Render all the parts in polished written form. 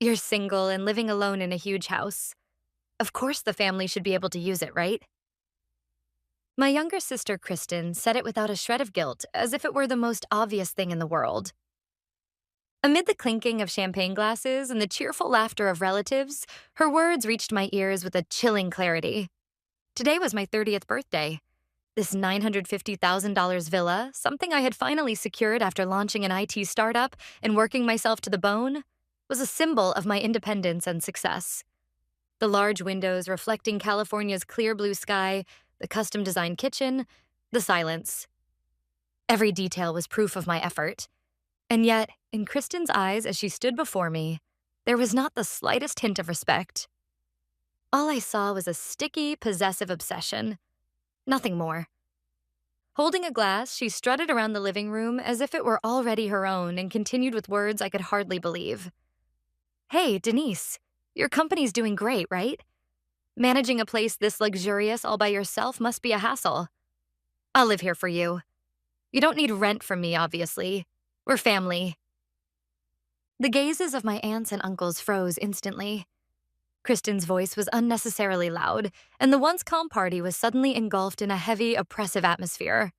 You're single and living alone in a huge house. Of course the family should be able to use it, right? My younger sister, Kristen, said it without a shred of guilt, as if it were the most obvious thing in the world. Amid the clinking of champagne glasses and the cheerful laughter of relatives, her words reached my ears with a chilling clarity. Today was my 30th birthday. This $950,000 villa, something I had finally secured after launching an IT startup and working myself to the bone, was a symbol of my independence and success. The large windows reflecting California's clear blue sky, the custom-designed kitchen, the silence. Every detail was proof of my effort. And yet, in Kristen's eyes as she stood before me, there was not the slightest hint of respect. All I saw was a sticky, possessive obsession. Nothing more. Holding a glass, she strutted around the living room as if it were already her own and continued with words I could hardly believe. Hey, Denise, your company's doing great, right? Managing a place this luxurious all by yourself must be a hassle. I'll live here for you. You don't need rent from me, obviously. We're family. The gazes of my aunts and uncles froze instantly. Kristen's voice was unnecessarily loud, and the once calm party was suddenly engulfed in a heavy, oppressive atmosphere.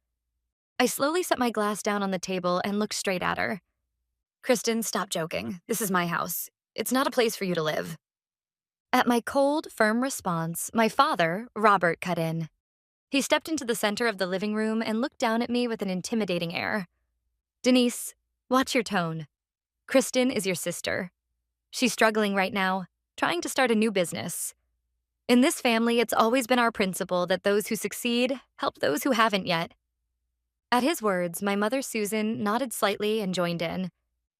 I slowly set my glass down on the table and looked straight at her. Kristen, stop joking. This is my house. It's not a place for you to live. At my cold, firm response, my father, Robert, cut in. He stepped into the center of the living room and looked down at me with an intimidating air. Denise, watch your tone. Kristen is your sister. She's struggling right now, trying to start a new business. In this family, it's always been our principle that those who succeed help those who haven't yet. At his words, my mother, Susan, nodded slightly and joined in.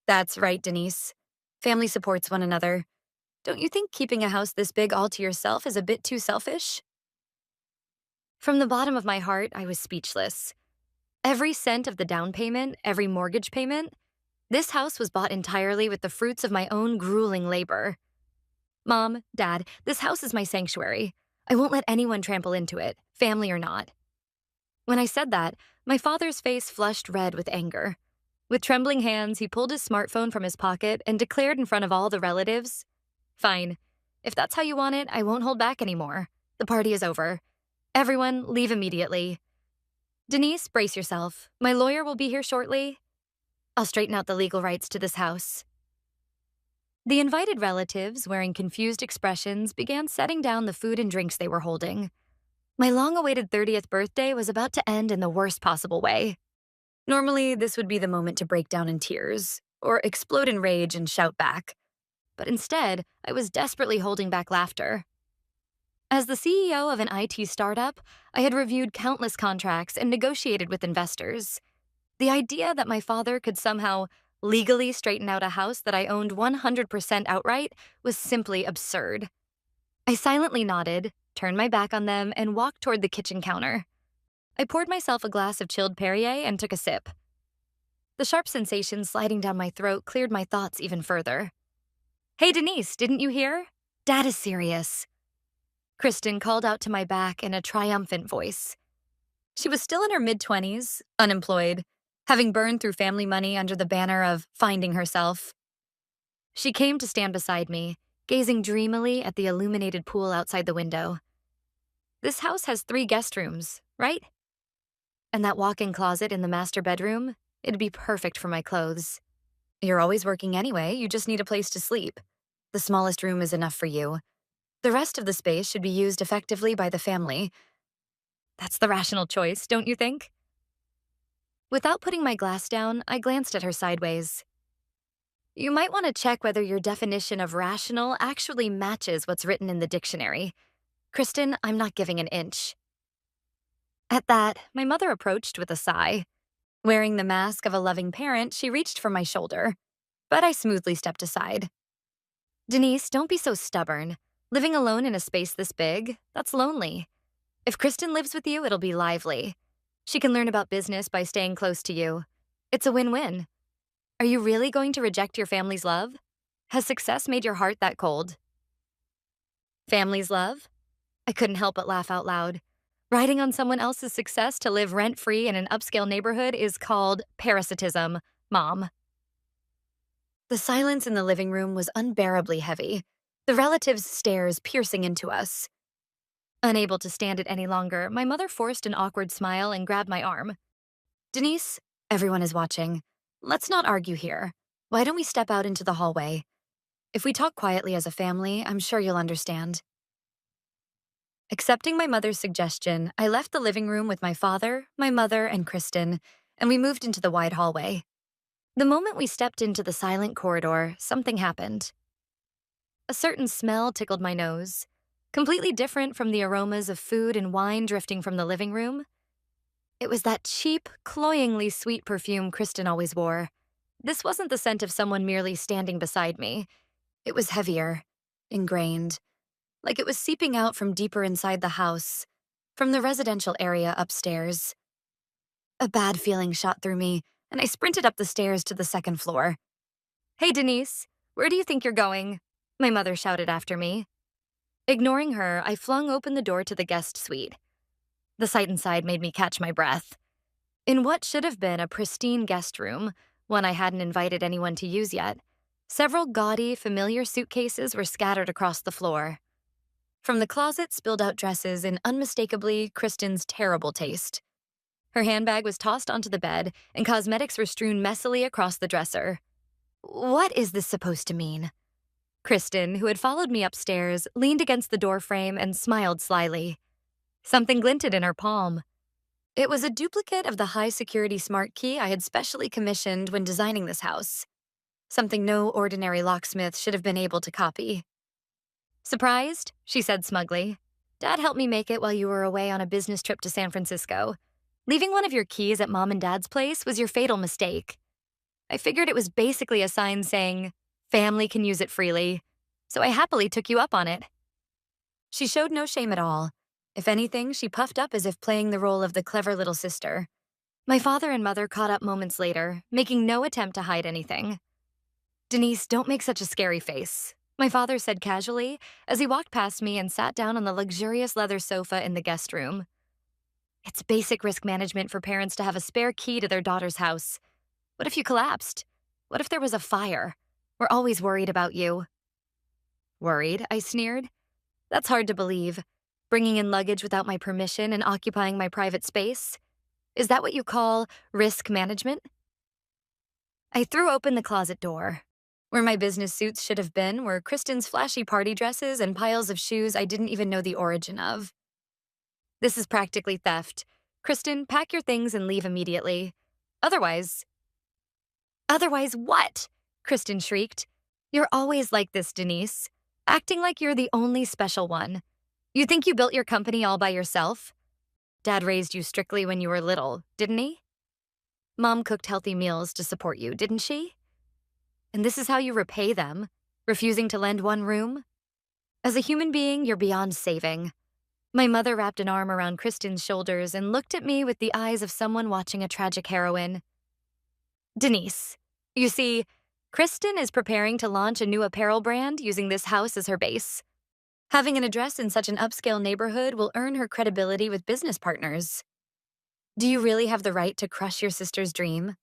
That's right, Denise. Family supports one another. Don't you think keeping a house this big all to yourself is a bit too selfish? From the bottom of my heart, I was speechless. Every cent of the down payment, every mortgage payment, this house was bought entirely with the fruits of my own grueling labor. Mom, Dad, this house is my sanctuary. I won't let anyone trample into it, family or not. When I said that, my father's face flushed red with anger. With trembling hands, he pulled his smartphone from his pocket and declared in front of all the relatives, Fine. If that's how you want it, I won't hold back anymore. The party is over. Everyone, leave immediately. Denise, brace yourself. My lawyer will be here shortly. I'll straighten out the legal rights to this house. The invited relatives, wearing confused expressions, began setting down the food and drinks they were holding. My long-awaited 30th birthday was about to end in the worst possible way. Normally, this would be the moment to break down in tears, or explode in rage and shout back. But instead, I was desperately holding back laughter. As the CEO of an IT startup, I had reviewed countless contracts and negotiated with investors. The idea that my father could somehow legally straighten out a house that I owned 100% outright was simply absurd. I silently nodded, turned my back on them, and walked toward the kitchen counter. I poured myself a glass of chilled Perrier and took a sip. The sharp sensation sliding down my throat cleared my thoughts even further. Hey, Denise, didn't you hear? Dad is serious. Kristen called out to my back in a triumphant voice. She was still in her mid-20s, unemployed, having burned through family money under the banner of finding herself. She came to stand beside me, gazing dreamily at the illuminated pool outside the window. This house has 3 guest rooms, right? And that walk-in closet in the master bedroom, it'd be perfect for my clothes. You're always working anyway, you just need a place to sleep. The smallest room is enough for you. The rest of the space should be used effectively by the family. That's the rational choice, don't you think? Without putting my glass down, I glanced at her sideways. You might want to check whether your definition of rational actually matches what's written in the dictionary. Kristen, I'm not giving an inch. At that, my mother approached with a sigh. Wearing the mask of a loving parent, she reached for my shoulder, but I smoothly stepped aside. Denise, don't be so stubborn. Living alone in a space this big, that's lonely. If Kristen lives with you, it'll be lively. She can learn about business by staying close to you. It's a win-win. Are you really going to reject your family's love? Has success made your heart that cold? Family's love? I couldn't help but laugh out loud. Riding on someone else's success to live rent-free in an upscale neighborhood is called parasitism, Mom. The silence in the living room was unbearably heavy, the relatives' stares piercing into us. Unable to stand it any longer, my mother forced an awkward smile and grabbed my arm. Denise, everyone is watching. Let's not argue here. Why don't we step out into the hallway? If we talk quietly as a family, I'm sure you'll understand. Accepting my mother's suggestion, I left the living room with my father, my mother, and Kristen, and we moved into the wide hallway. The moment we stepped into the silent corridor, something happened. A certain smell tickled my nose, completely different from the aromas of food and wine drifting from the living room. It was that cheap, cloyingly sweet perfume Kristen always wore. This wasn't the scent of someone merely standing beside me. It was heavier, ingrained, like it was seeping out from deeper inside the house, from the residential area upstairs. A bad feeling shot through me, and I sprinted up the stairs to the second floor. "Hey, Denise, where do you think you're going?" my mother shouted after me. Ignoring her, I flung open the door to the guest suite. The sight inside made me catch my breath. In what should have been a pristine guest room, one I hadn't invited anyone to use yet, several gaudy, familiar suitcases were scattered across the floor. From the closet spilled out dresses in unmistakably Kristen's terrible taste. Her handbag was tossed onto the bed, and cosmetics were strewn messily across the dresser. What is this supposed to mean? Kristen, who had followed me upstairs, leaned against the doorframe and smiled slyly. Something glinted in her palm. It was a duplicate of the high-security smart key I had specially commissioned when designing this house. Something no ordinary locksmith should have been able to copy. "Surprised?" she said smugly. "Dad helped me make it while you were away on a business trip to San Francisco. Leaving one of your keys at Mom and Dad's place was your fatal mistake. I figured it was basically a sign saying, 'Family can use it freely,' so I happily took you up on it." She showed no shame at all. If anything, she puffed up as if playing the role of the clever little sister. My father and mother caught up moments later, making no attempt to hide anything. "Denise, don't make such a scary face," my father said casually as he walked past me and sat down on the luxurious leather sofa in the guest room. "It's basic risk management for parents to have a spare key to their daughter's house. What if you collapsed? What if there was a fire? We're always worried about you." "Worried?" I sneered. "That's hard to believe. Bringing in luggage without my permission and occupying my private space? Is that what you call risk management?" I threw open the closet door. Where my business suits should have been were Kristen's flashy party dresses and piles of shoes I didn't even know the origin of. "This is practically theft. Kristen, pack your things and leave immediately. Otherwise—" "Otherwise what?" Kristen shrieked. "You're always like this, Denise. Acting like you're the only special one. You think you built your company all by yourself? Dad raised you strictly when you were little, didn't he? Mom cooked healthy meals to support you, didn't she? And this is how you repay them, refusing to lend one room? As a human being, you're beyond saving." My mother wrapped an arm around Kristen's shoulders and looked at me with the eyes of someone watching a tragic heroine. "Denise, you see, Kristen is preparing to launch a new apparel brand using this house as her base. Having an address in such an upscale neighborhood will earn her credibility with business partners. Do you really have the right to crush your sister's dream?"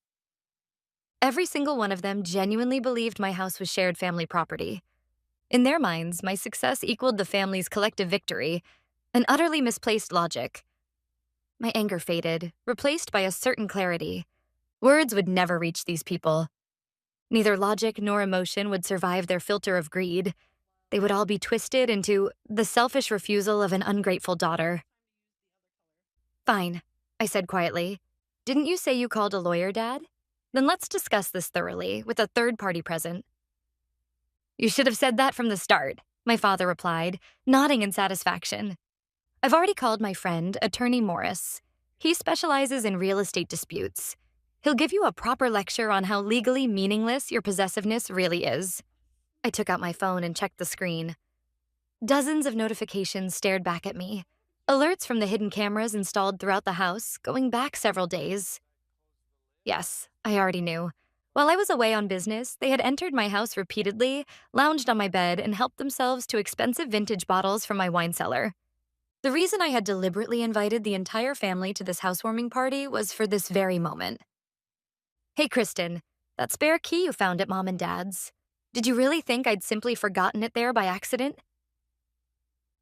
Every single one of them genuinely believed my house was shared family property. In their minds, my success equaled the family's collective victory, an utterly misplaced logic. My anger faded, replaced by a certain clarity. Words would never reach these people. Neither logic nor emotion would survive their filter of greed. They would all be twisted into the selfish refusal of an ungrateful daughter. "Fine," I said quietly. "Didn't you say you called a lawyer, Dad? Then let's discuss this thoroughly, with a third party present." "You should have said that from the start," my father replied, nodding in satisfaction. "I've already called my friend, Attorney Morris. He specializes in real estate disputes. He'll give you a proper lecture on how legally meaningless your possessiveness really is." I took out my phone and checked the screen. Dozens of notifications stared back at me. Alerts from the hidden cameras installed throughout the house, going back several days. Yes, I already knew. While I was away on business, they had entered my house repeatedly, lounged on my bed, and helped themselves to expensive vintage bottles from my wine cellar. The reason I had deliberately invited the entire family to this housewarming party was for this very moment. "Hey, Kristen, That spare key you found at Mom and Dad's. Did you really think I'd simply forgotten it there by accident?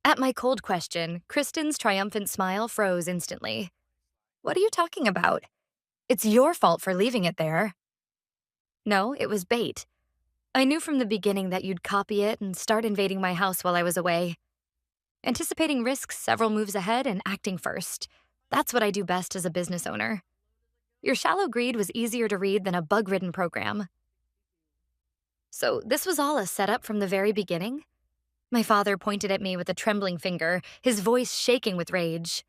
At my cold question, Kristen's triumphant smile froze instantly. What are you talking about? It's your fault for leaving it there. No, it was bait. I knew from the beginning that you'd copy it and start invading my house while I was away. Anticipating risks several moves ahead and acting first. That's what I do best as a business owner. Your shallow greed was easier to read than a bug-ridden program. So this was all a setup from the very beginning? My father pointed at me with a trembling finger, his voice shaking with rage.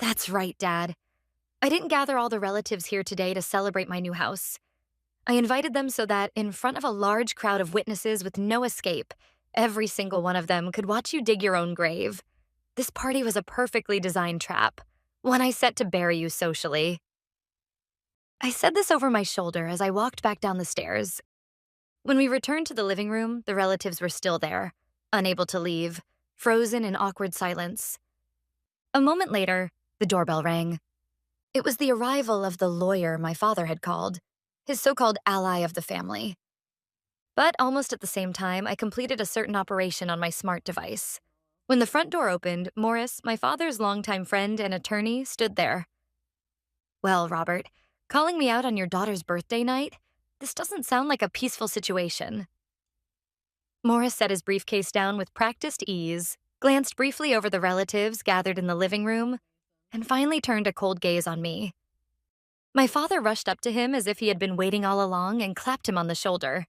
That's right, Dad. I didn't gather all the relatives here today to celebrate my new house. I invited them so that, in front of a large crowd of witnesses with no escape, every single one of them could watch you dig your own grave. This party was a perfectly designed trap, one I set to bury you socially. I said this over my shoulder as I walked back down the stairs. When we returned to the living room, the relatives were still there, unable to leave, frozen in awkward silence. A moment later, the doorbell rang. It was the arrival of the lawyer my father had called, his so-called ally of the family. But almost at the same time, I completed a certain operation on my smart device. When the front door opened, Morris, my father's longtime friend and attorney, stood there. Well, Robert, calling me out on your daughter's birthday night? This doesn't sound like a peaceful situation. Morris set his briefcase down with practiced ease, glanced briefly over the relatives gathered in the living room, and finally turned a cold gaze on me. My father rushed up to him as if he had been waiting all along and clapped him on the shoulder.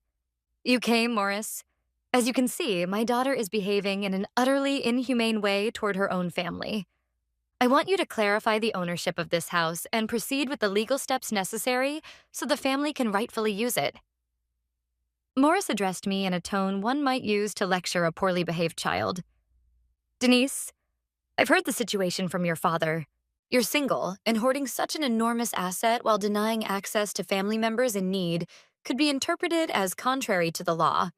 You came, Morris. As you can see, my daughter is behaving in an utterly inhumane way toward her own family. I want you to clarify the ownership of this house and proceed with the legal steps necessary so the family can rightfully use it. Morris addressed me in a tone one might use to lecture a poorly behaved child. Denise, I've heard the situation from your father. You're single, and hoarding such an enormous asset while denying access to family members in need could be interpreted as contrary to the law.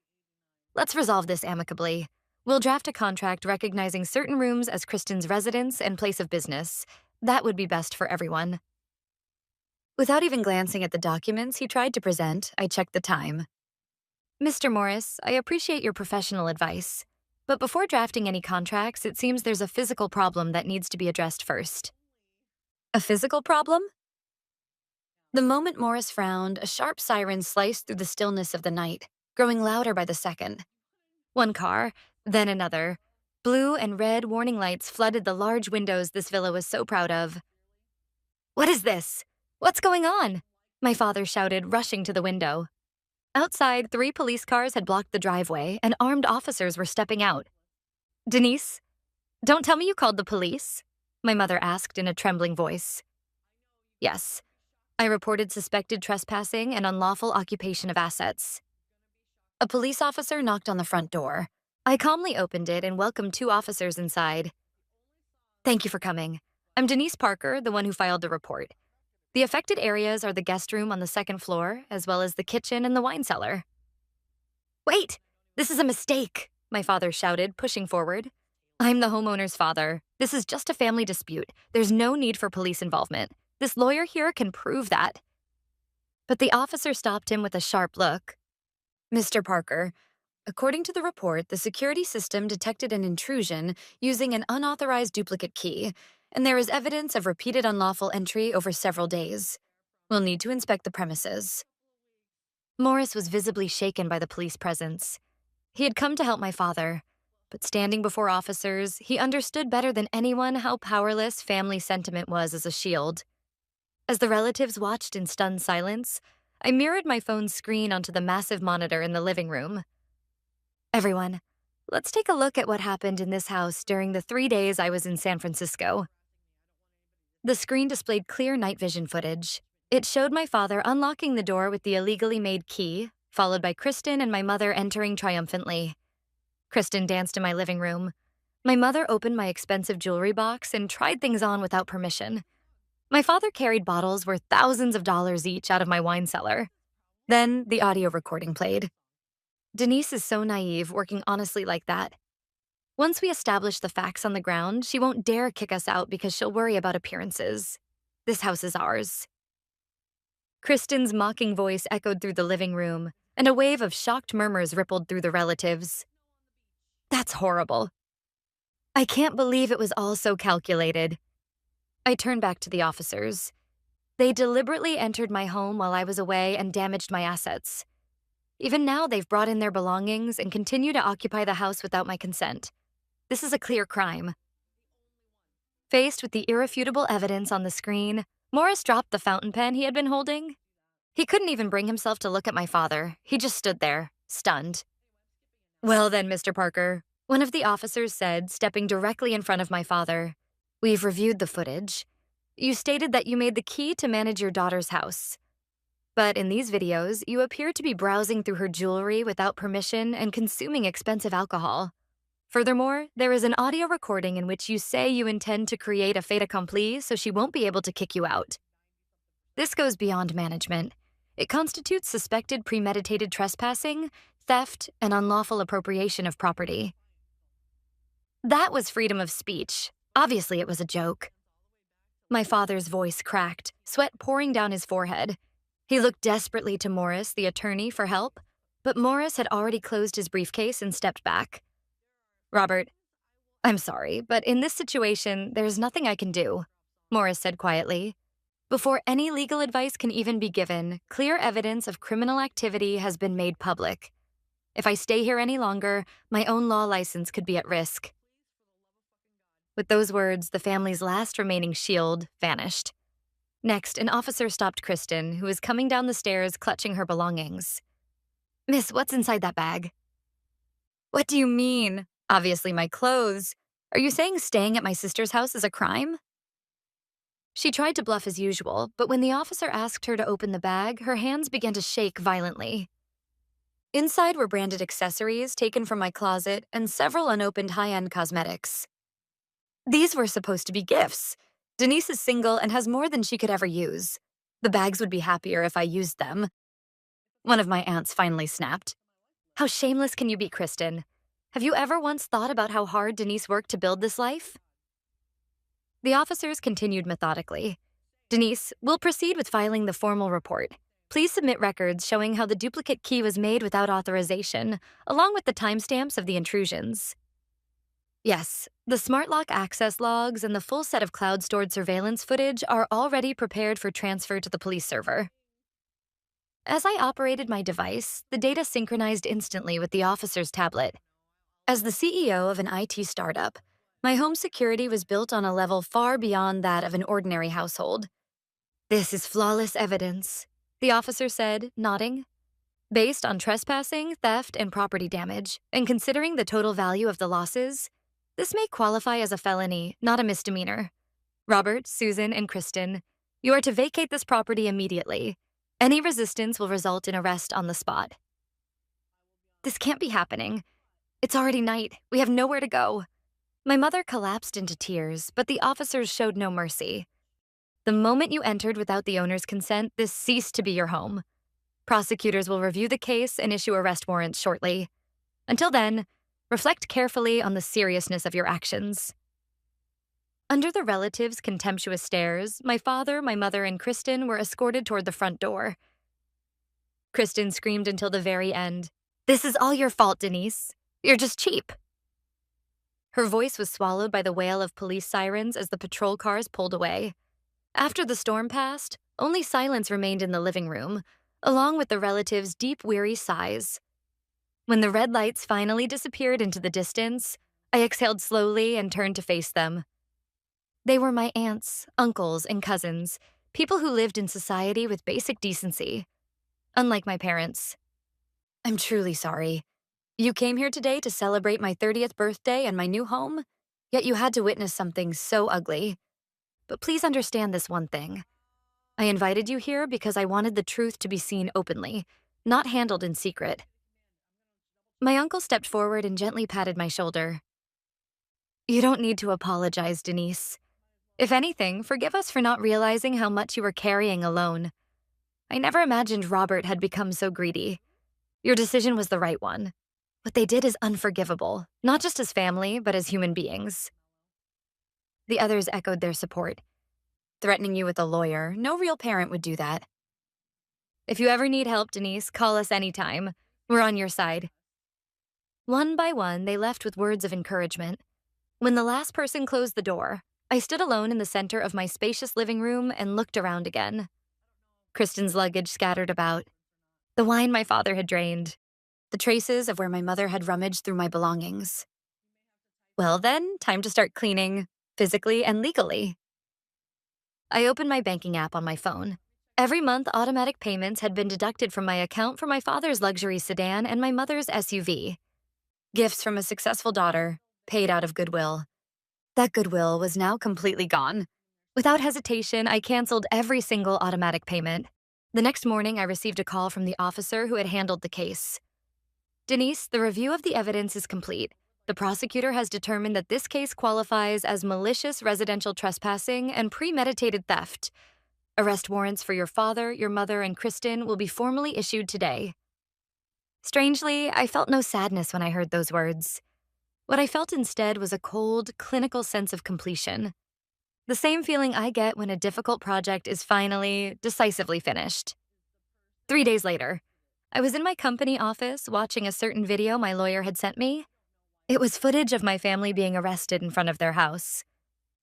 Let's resolve this amicably. We'll draft a contract recognizing certain rooms as Kristen's residence and place of business. That would be best for everyone. Without even glancing at the documents he tried to present, I checked the time. Mr. Morris, I appreciate your professional advice, but before drafting any contracts, it seems there's a physical problem that needs to be addressed first. A physical problem? The moment Morris frowned, a sharp siren sliced through the stillness of the night, growing louder by the second. One car, then another. Blue and red warning lights flooded the large windows this villa was so proud of. What is this? What's going on? My father shouted, rushing to the window. Outside, 3 police cars had blocked the driveway, and armed officers were stepping out. Denise, don't tell me you called the police, my mother asked in a trembling voice. Yes, I reported suspected trespassing and unlawful occupation of assets. A police officer knocked on the front door. I calmly opened it and welcomed 2 officers inside. Thank you for coming. I'm Denise Parker, the one who filed the report. The affected areas are the guest room on the 2nd floor, as well as the kitchen and the wine cellar. Wait! This is a mistake, my father shouted, pushing forward. I'm the homeowner's father. This is just a family dispute. There's no need for police involvement. This lawyer here can prove that. But the officer stopped him with a sharp look. Mr. Parker, according to the report, the security system detected an intrusion using an unauthorized duplicate key, and there is evidence of repeated unlawful entry over several days. We'll need to inspect the premises. Morris was visibly shaken by the police presence. He had come to help my father, but standing before officers, he understood better than anyone how powerless family sentiment was as a shield. As the relatives watched in stunned silence, I mirrored my phone's screen onto the massive monitor in the living room. Everyone, let's take a look at what happened in this house during the 3 days I was in San Francisco. The screen displayed clear night vision footage. It showed my father unlocking the door with the illegally made key, followed by Kristen and my mother entering triumphantly. Kristen danced in my living room. My mother opened my expensive jewelry box and tried things on without permission. My father carried bottles worth thousands of dollars each out of my wine cellar. Then the audio recording played. Denise is so naive, working honestly like that. Once we establish the facts on the ground, she won't dare kick us out because she'll worry about appearances. This house is ours. Kristen's mocking voice echoed through the living room, and a wave of shocked murmurs rippled through the relatives. That's horrible. I can't believe it was all so calculated. I turned back to the officers. They deliberately entered my home while I was away and damaged my assets. Even now, they've brought in their belongings and continue to occupy the house without my consent. This is a clear crime. Faced with the irrefutable evidence on the screen, Morris dropped the fountain pen he had been holding. He couldn't even bring himself to look at my father. He just stood there, stunned. Well then, Mr. Parker, one of the officers said, stepping directly in front of my father, we've reviewed the footage. You stated that you made the key to manage your daughter's house. But in these videos, you appear to be browsing through her jewelry without permission and consuming expensive alcohol. Furthermore, there is an audio recording in which you say you intend to create a fait accompli so she won't be able to kick you out. This goes beyond management. It constitutes suspected premeditated trespassing, theft, and unlawful appropriation of property. That was freedom of speech. Obviously, it was a joke. My father's voice cracked, sweat pouring down his forehead. He looked desperately to Morris, the attorney, for help, but Morris had already closed his briefcase and stepped back. Robert, I'm sorry, but in this situation, there's nothing I can do, Morris said quietly. Before any legal advice can even be given, clear evidence of criminal activity has been made public. If I stay here any longer, my own law license could be at risk. With those words, the family's last remaining shield vanished. Next, an officer stopped Kristen, who was coming down the stairs clutching her belongings. Miss, what's inside that bag? What do you mean? Obviously my clothes. Are you saying staying at my sister's house is a crime? She tried to bluff as usual, but when the officer asked her to open the bag, her hands began to shake violently. Inside were branded accessories taken from my closet and several unopened high-end cosmetics. These were supposed to be gifts. Denise is single and has more than she could ever use. The bags would be happier if I used them. One of my aunts finally snapped. How shameless can you be, Kristen? Have you ever once thought about how hard Denise worked to build this life? The officers continued methodically. Denise, we'll proceed with filing the formal report. Please submit records showing how the duplicate key was made without authorization, along with the timestamps of the intrusions. Yes, the smart lock access logs and the full set of cloud-stored surveillance footage are already prepared for transfer to the police server. As I operated my device, the data synchronized instantly with the officer's tablet. As the CEO of an IT startup, my home security was built on a level far beyond that of an ordinary household. This is flawless evidence, the officer said, nodding. Based on trespassing, theft, and property damage, and considering the total value of the losses, this may qualify as a felony, not a misdemeanor. Robert, Susan, and Kristen, you are to vacate this property immediately. Any resistance will result in arrest on the spot. This can't be happening. It's already night. We have nowhere to go. My mother collapsed into tears, but the officers showed no mercy. The moment you entered without the owner's consent, this ceased to be your home. Prosecutors will review the case and issue arrest warrants shortly. Until then, reflect carefully on the seriousness of your actions. Under the relatives' contemptuous stares, my father, my mother, and Kristen were escorted toward the front door. Kristen screamed until the very end, "This is all your fault, Denise. You're just cheap." Her voice was swallowed by the wail of police sirens as the patrol cars pulled away. After the storm passed, only silence remained in the living room, along with the relatives' deep, weary sighs. When the red lights finally disappeared into the distance, I exhaled slowly and turned to face them. They were my aunts, uncles, and cousins, people who lived in society with basic decency. Unlike my parents. I'm truly sorry. You came here today to celebrate my 30th birthday and my new home, yet you had to witness something so ugly. But please understand this one thing. I invited you here because I wanted the truth to be seen openly, not handled in secret. My uncle stepped forward and gently patted my shoulder. You don't need to apologize, Denise. If anything, forgive us for not realizing how much you were carrying alone. I never imagined Robert had become so greedy. Your decision was the right one. What they did is unforgivable, not just as family, but as human beings. The others echoed their support. Threatening you with a lawyer, no real parent would do that. If you ever need help, Denise, call us anytime. We're on your side. One by one, they left with words of encouragement. When the last person closed the door, I stood alone in the center of my spacious living room and looked around again. Kristen's luggage scattered about, the wine my father had drained, the traces of where my mother had rummaged through my belongings. Well then, time to start cleaning, physically and legally. I opened my banking app on my phone. Every month, automatic payments had been deducted from my account for my father's luxury sedan and my mother's SUV. Gifts from a successful daughter, paid out of goodwill. That goodwill was now completely gone. Without hesitation, I canceled every single automatic payment. The next morning, I received a call from the officer who had handled the case. Denise, the review of the evidence is complete. The prosecutor has determined that this case qualifies as malicious residential trespassing and premeditated theft. Arrest warrants for your father, your mother, and Kristen will be formally issued today. Strangely, I felt no sadness when I heard those words. What I felt instead was a cold, clinical sense of completion. The same feeling I get when a difficult project is finally, decisively finished. 3 days later, I was in my company office watching a certain video my lawyer had sent me. It was footage of my family being arrested in front of their house.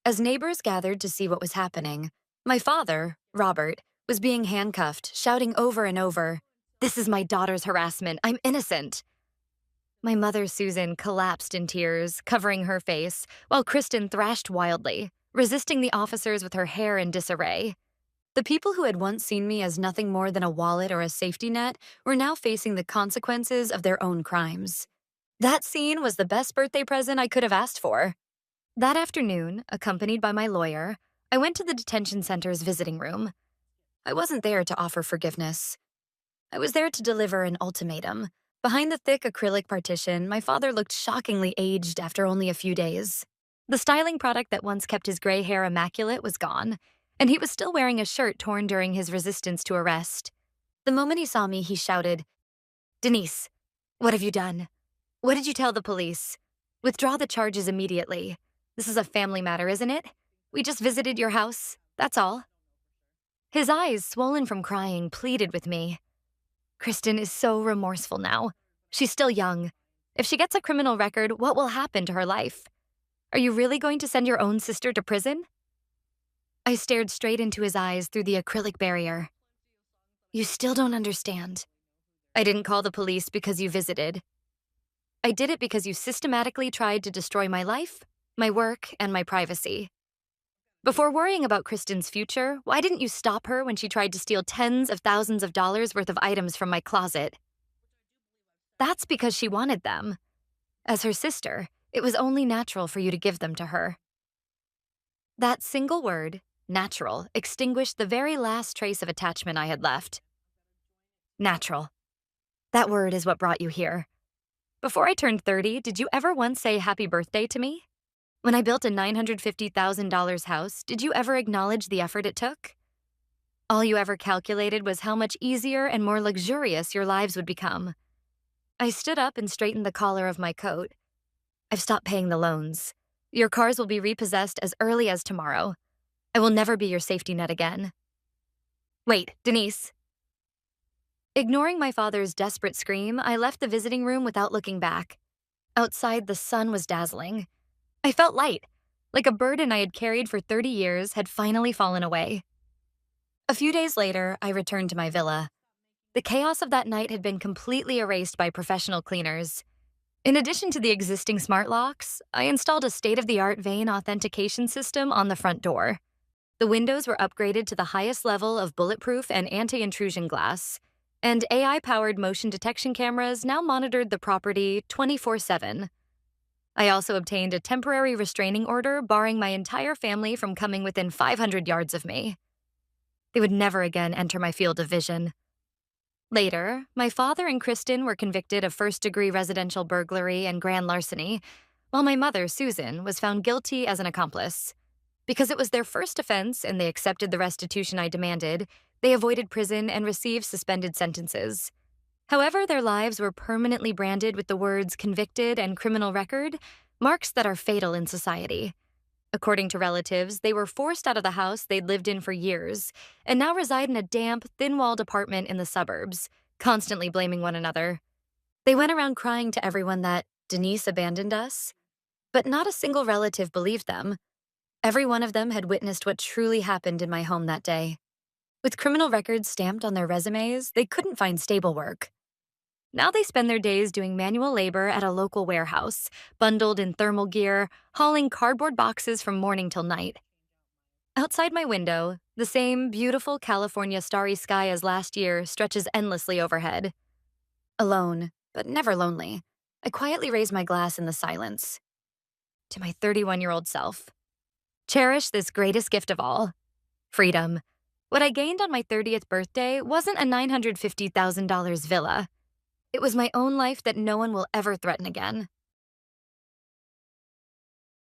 As neighbors gathered to see what was happening, my father, Robert, was being handcuffed, shouting over and over, "This is my daughter's harassment. I'm innocent." My mother, Susan, collapsed in tears, covering her face, while Kristen thrashed wildly, resisting the officers with her hair in disarray. The people who had once seen me as nothing more than a wallet or a safety net were now facing the consequences of their own crimes. That scene was the best birthday present I could have asked for. That afternoon, accompanied by my lawyer, I went to the detention center's visiting room. I wasn't there to offer forgiveness. I was there to deliver an ultimatum. Behind the thick acrylic partition, my father looked shockingly aged after only a few days. The styling product that once kept his gray hair immaculate was gone, and he was still wearing a shirt torn during his resistance to arrest. The moment he saw me, he shouted, "Denise, what have you done? What did you tell the police? Withdraw the charges immediately. This is a family matter, isn't it? We just visited your house, that's all." His eyes, swollen from crying, pleaded with me. Kristen is so remorseful now. She's still young. If she gets a criminal record, what will happen to her life? Are you really going to send your own sister to prison? I stared straight into his eyes through the acrylic barrier. You still don't understand. I didn't call the police because you visited. I did it because you systematically tried to destroy my life, my work, and my privacy. Before worrying about Kristen's future, why didn't you stop her when she tried to steal tens of thousands of dollars worth of items from my closet? That's because she wanted them. As her sister, it was only natural for you to give them to her. That single word, natural, extinguished the very last trace of attachment I had left. Natural. That word is what brought you here. Before I turned 30, did you ever once say happy birthday to me? When I built a $950,000 house, did you ever acknowledge the effort it took? All you ever calculated was how much easier and more luxurious your lives would become. I stood up and straightened the collar of my coat. I've stopped paying the loans. Your cars will be repossessed as early as tomorrow. I will never be your safety net again. Wait, Denise. Ignoring my father's desperate scream, I left the visiting room without looking back. Outside, the sun was dazzling. I felt light, like a burden I had carried for 30 years had finally fallen away. A few days later, I returned to my villa. The chaos of that night had been completely erased by professional cleaners. In addition to the existing smart locks, I installed a state-of-the-art vein authentication system on the front door. The windows were upgraded to the highest level of bulletproof and anti-intrusion glass, and AI-powered motion detection cameras now monitored the property 24/7. I also obtained a temporary restraining order barring my entire family from coming within 500 yards of me. They would never again enter my field of vision. Later, my father and Kristen were convicted of first-degree residential burglary and grand larceny, while my mother, Susan, was found guilty as an accomplice. Because it was their first offense and they accepted the restitution I demanded, they avoided prison and received suspended sentences. However, their lives were permanently branded with the words convicted and criminal record, marks that are fatal in society. A According to relatives, they were forced out of the house they'd lived in for years and now reside in a damp, thin walled apartment in the suburbs, constantly blaming one another. They went around crying to everyone that Denise abandoned us, but not a single relative believed them. Every one of them had witnessed what truly happened in my home that day. With criminal records stamped on their resumes, they couldn't find stable work. Now they spend their days doing manual labor at a local warehouse, bundled in thermal gear, hauling cardboard boxes from morning till night. Outside my window, the same beautiful California starry sky as last year stretches endlessly overhead. Alone, but never lonely, I quietly raise my glass in the silence. To my 31-year-old self. Cherish this greatest gift of all, freedom. What I gained on my 30th birthday wasn't a $950,000 villa. It was my own life that no one will ever threaten again.